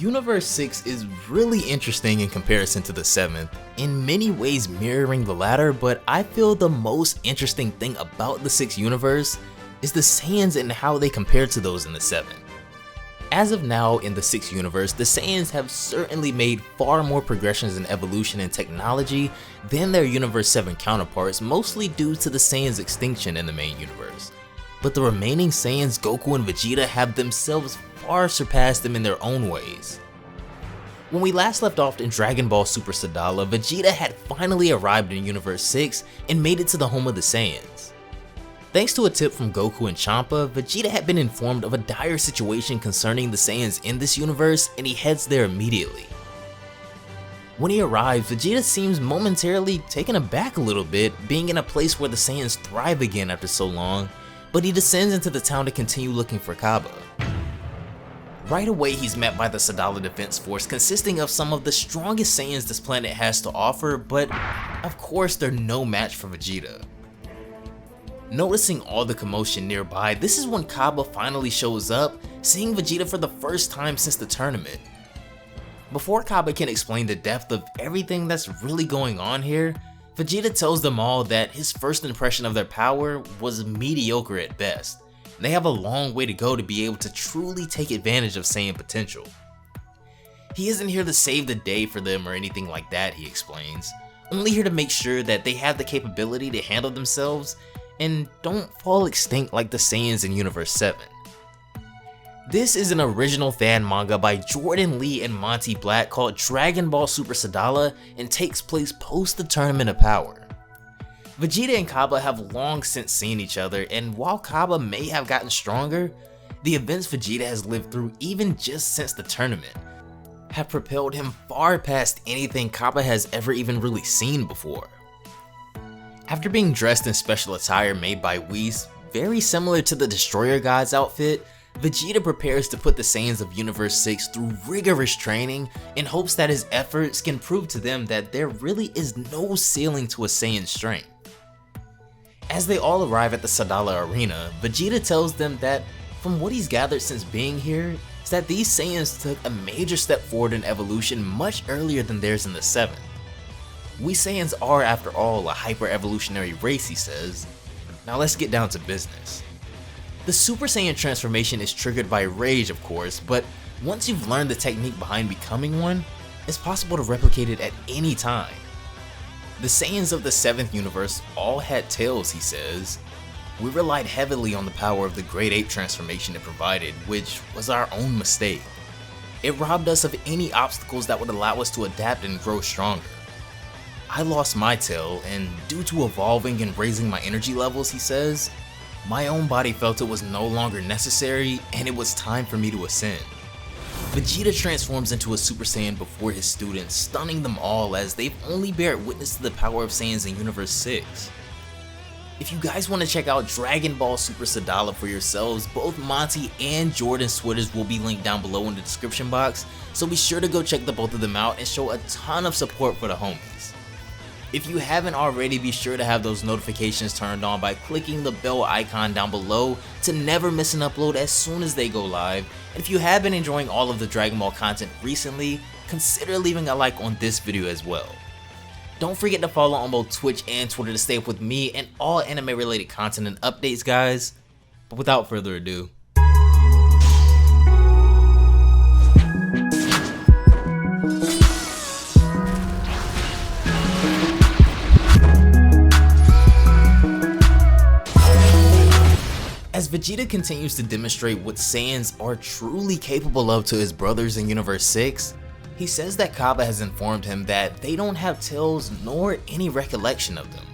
Universe 6 is really interesting in comparison to the 7th, in many ways mirroring the latter, but I feel the most interesting thing about the 6th universe is the Saiyans and how they compare to those in the 7th. As of now in the 6th universe, the Saiyans have certainly made far more progressions in evolution and technology than their Universe 7 counterparts, mostly due to the Saiyans' extinction in the main universe. But the remaining Saiyans, Goku and Vegeta, have themselves far surpassed them in their own ways. When we last left off in Dragon Ball Super Sadala, Vegeta had finally arrived in Universe 6 and made it to the home of the Saiyans. Thanks to a tip from Goku and Champa, Vegeta had been informed of a dire situation concerning the Saiyans in this universe, and he heads there immediately. When he arrives, Vegeta seems momentarily taken aback a little bit, being in a place where the Saiyans thrive again after so long, but he descends into the town to continue looking for Cabba. Right away, he's met by the Sadala Defense Force, consisting of some of the strongest Saiyans this planet has to offer, but of course they're no match for Vegeta. Noticing all the commotion nearby, this is when Cabba finally shows up, seeing Vegeta for the first time since the tournament. Before Cabba can explain the depth of everything that's really going on here, Vegeta tells them all that his first impression of their power was mediocre at best. They have a long way to go to be able to truly take advantage of Saiyan potential. He isn't here to save the day for them or anything like that, he explains, only here to make sure that they have the capability to handle themselves and don't fall extinct like the Saiyans in Universe 7. This is an original fan manga by Jordan Lee and Monty Black called Dragon Ball Super Sadala and takes place post the Tournament of Power. Vegeta and Cabba have long since seen each other, and while Cabba may have gotten stronger, the events Vegeta has lived through even just since the tournament have propelled him far past anything Cabba has ever even really seen before. After being dressed in special attire made by Whis, very similar to the Destroyer God's outfit, Vegeta prepares to put the Saiyans of Universe 6 through rigorous training in hopes that his efforts can prove to them that there really is no ceiling to a Saiyan's strength. As they all arrive at the Sadala arena, Vegeta tells them that from what he's gathered since being here, is that these Saiyans took a major step forward in evolution much earlier than theirs in the 7th. We Saiyans are, after all, a hyper-evolutionary race, he says. Now let's get down to business. The Super Saiyan transformation is triggered by rage, of course, but once you've learned the technique behind becoming one, it's possible to replicate it at any time. The Saiyans of the 7th universe all had tails, he says. We relied heavily on the power of the Great Ape transformation it provided, which was our own mistake. It robbed us of any obstacles that would allow us to adapt and grow stronger. I lost my tail, and due to evolving and raising my energy levels, he says, my own body felt it was no longer necessary and it was time for me to ascend. Vegeta transforms into a Super Saiyan before his students, stunning them all as they've only bared witness to the power of Saiyans in Universe 6. If you guys want to check out Dragon Ball Super Sadala for yourselves, both Monty and Jordan's Twitters will be linked down below in the description box, so be sure to go check the both of them out and show a ton of support for the homies. If you haven't already, be sure to have those notifications turned on by clicking the bell icon down below to never miss an upload as soon as they go live. And if you have been enjoying all of the Dragon Ball content recently, consider leaving a like on this video as well. Don't forget to follow on both Twitch and Twitter to stay up with me and all anime related content and updates, guys. But without further ado, as Vegeta continues to demonstrate what Saiyans are truly capable of to his brothers in Universe 6, he says that Cabba has informed him that they don't have tails nor any recollection of them.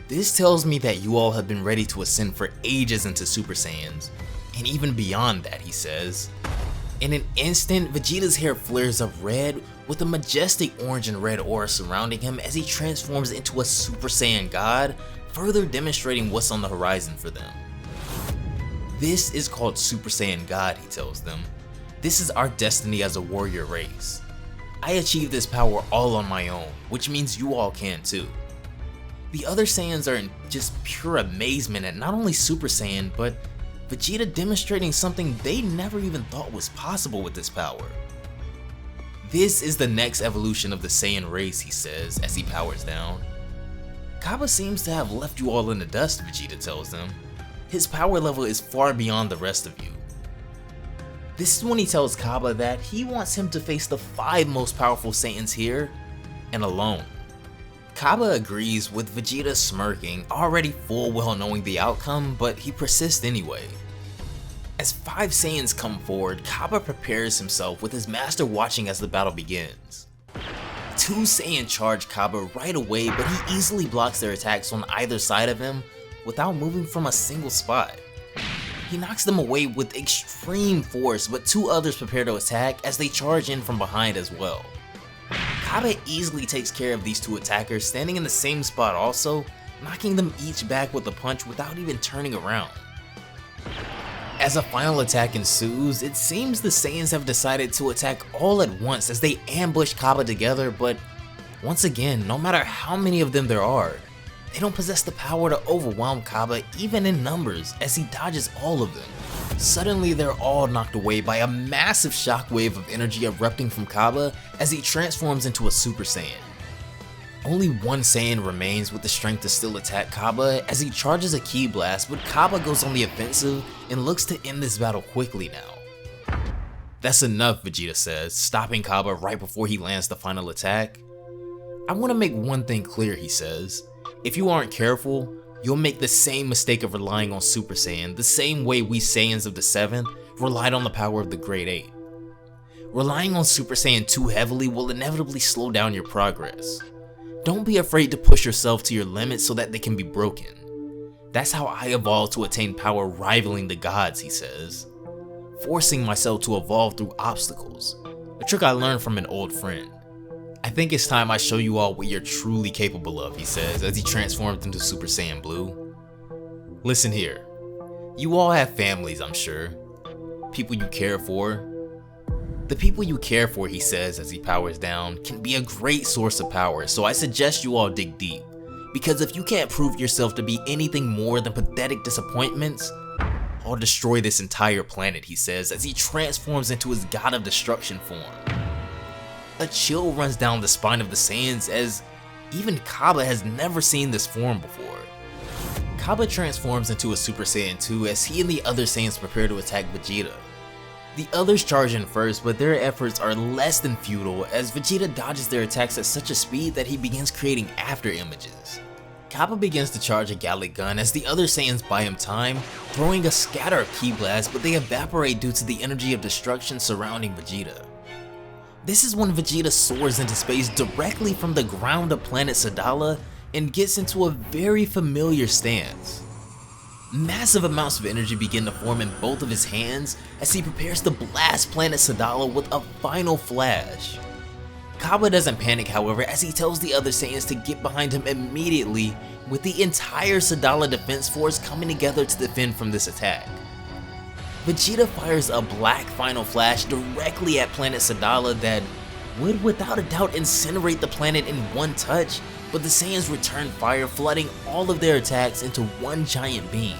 This tells me that you all have been ready to ascend for ages into Super Saiyans, and even beyond that, he says. In an instant, Vegeta's hair flares up red with a majestic orange and red aura surrounding him as he transforms into a Super Saiyan God, further demonstrating what's on the horizon for them. This is called Super Saiyan God, he tells them. This is our destiny as a warrior race. I achieved this power all on my own, which means you all can too. The other Saiyans are in just pure amazement at not only Super Saiyan, but Vegeta demonstrating something they never even thought was possible with this power. This is the next evolution of the Saiyan race, he says as he powers down. Cabba seems to have left you all in the dust, Vegeta tells them. His power level is far beyond the rest of you. This is when he tells Cabba that he wants him to face the 5 most powerful Saiyans here, and alone. Cabba agrees, with Vegeta smirking, already full well knowing the outcome, but he persists anyway. As 5 Saiyans come forward, Cabba prepares himself with his master watching as the battle begins. 2 Saiyan charge Cabba right away, but he easily blocks their attacks on either side of him without moving from a single spot. He knocks them away with extreme force, but 2 others prepare to attack as they charge in from behind as well. Cabba easily takes care of these 2 attackers, standing in the same spot also, knocking them each back with a punch without even turning around. As a final attack ensues, it seems the Saiyans have decided to attack all at once as they ambush Cabba together, but once again, no matter how many of them there are, they don't possess the power to overwhelm Cabba even in numbers as he dodges all of them. Suddenly they're all knocked away by a massive shockwave of energy erupting from Cabba as he transforms into a Super Saiyan. Only 1 Saiyan remains with the strength to still attack Cabba as he charges a Ki Blast, but Cabba goes on the offensive and looks to end this battle quickly now. That's enough, Vegeta says, stopping Cabba right before he lands the final attack. I want to make one thing clear, he says. If you aren't careful, you'll make the same mistake of relying on Super Saiyan the same way we Saiyans of the 7th relied on the power of the Great 8. Relying on Super Saiyan too heavily will inevitably slow down your progress. Don't be afraid to push yourself to your limits so that they can be broken. That's how I evolved to attain power rivaling the gods, he says. Forcing myself to evolve through obstacles, a trick I learned from an old friend. I think it's time I show you all what you're truly capable of, he says as he transforms into Super Saiyan Blue. Listen here, you all have families, I'm sure. People you care for. The people you care for, he says as he powers down, can be a great source of power, so I suggest you all dig deep. Because if you can't prove yourself to be anything more than pathetic disappointments, I'll destroy this entire planet, he says as he transforms into his God of Destruction form. A chill runs down the spine of the Saiyans as even Cabba has never seen this form before. Cabba transforms into a Super Saiyan 2 as he and the other Saiyans prepare to attack Vegeta. The others charge in first, but their efforts are less than futile as Vegeta dodges their attacks at such a speed that he begins creating after images. Cabba begins to charge a Gallic gun as the other Saiyans buy him time, throwing a scatter of Ki Blasts, but they evaporate due to the energy of destruction surrounding Vegeta. This is when Vegeta soars into space directly from the ground of planet Sadala and gets into a very familiar stance. Massive amounts of energy begin to form in both of his hands as he prepares to blast planet Sadala with a final flash. Cabba doesn't panic, however, as he tells the other Saiyans to get behind him immediately, with the entire Sadala defense force coming together to defend from this attack. Vegeta fires a black final flash directly at planet Sadala that would without a doubt incinerate the planet in one touch, but the Saiyans return fire, flooding all of their attacks into one giant beam.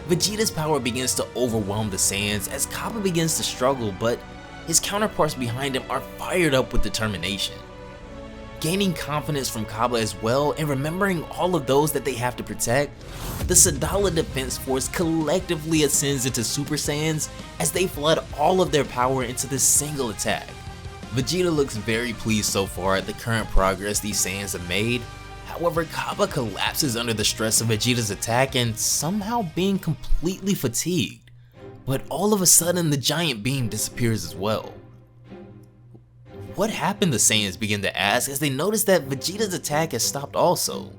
Vegeta's power begins to overwhelm the Saiyans as Cabba begins to struggle, but his counterparts behind him are fired up with determination. Gaining confidence from Cabba as well and remembering all of those that they have to protect, the Sadala Defense Force collectively ascends into Super Saiyans as they flood all of their power into this single attack. Vegeta looks very pleased so far at the current progress these Saiyans have made. However, Cabba collapses under the stress of Vegeta's attack and somehow being completely fatigued. But all of a sudden the giant beam disappears as well. What happened, the Saiyans begin to ask as they notice that Vegeta's attack has stopped also.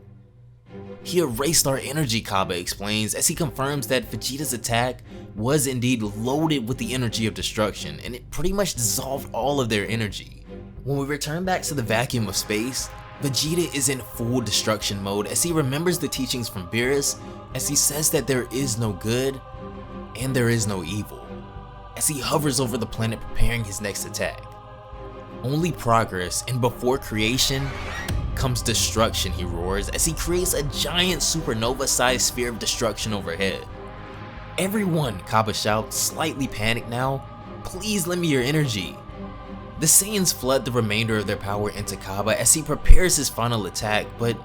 He erased our energy, Cabba explains as he confirms that Vegeta's attack was indeed loaded with the energy of destruction and it pretty much dissolved all of their energy. When we return back to the vacuum of space, Vegeta is in full destruction mode as he remembers the teachings from Beerus as he says that there is no good and there is no evil, as he hovers over the planet preparing his next attack. Only progress, and before creation comes destruction, he roars as he creates a giant supernova-sized sphere of destruction overhead. Everyone, Cabba shouts, slightly panicked now, please lend me your energy. The Saiyans flood the remainder of their power into Cabba as he prepares his final attack, but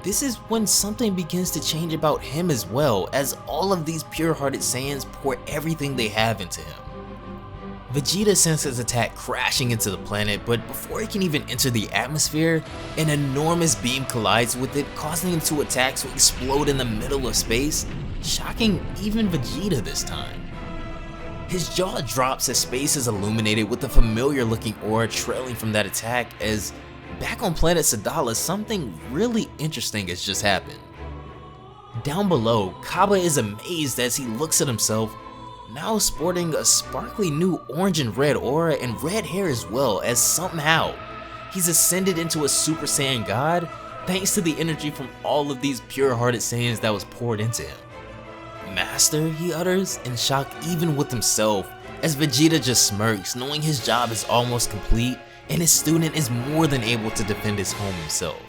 this is when something begins to change about him as well, as all of these pure-hearted Saiyans pour everything they have into him. Vegeta sends his attack crashing into the planet, but before he can even enter the atmosphere, an enormous beam collides with it, causing him to attack to explode in the middle of space, shocking even Vegeta this time. His jaw drops as space is illuminated with a familiar looking aura trailing from that attack, as back on planet Sadala, something really interesting has just happened. Down below, Cabba is amazed as he looks at himself, now sporting a sparkly new orange and red aura and red hair as well, as somehow he's ascended into a Super Saiyan God thanks to the energy from all of these pure-hearted Saiyans that was poured into him. Master, he utters, in shock even with himself, as Vegeta just smirks, knowing his job is almost complete and his student is more than able to defend his home himself.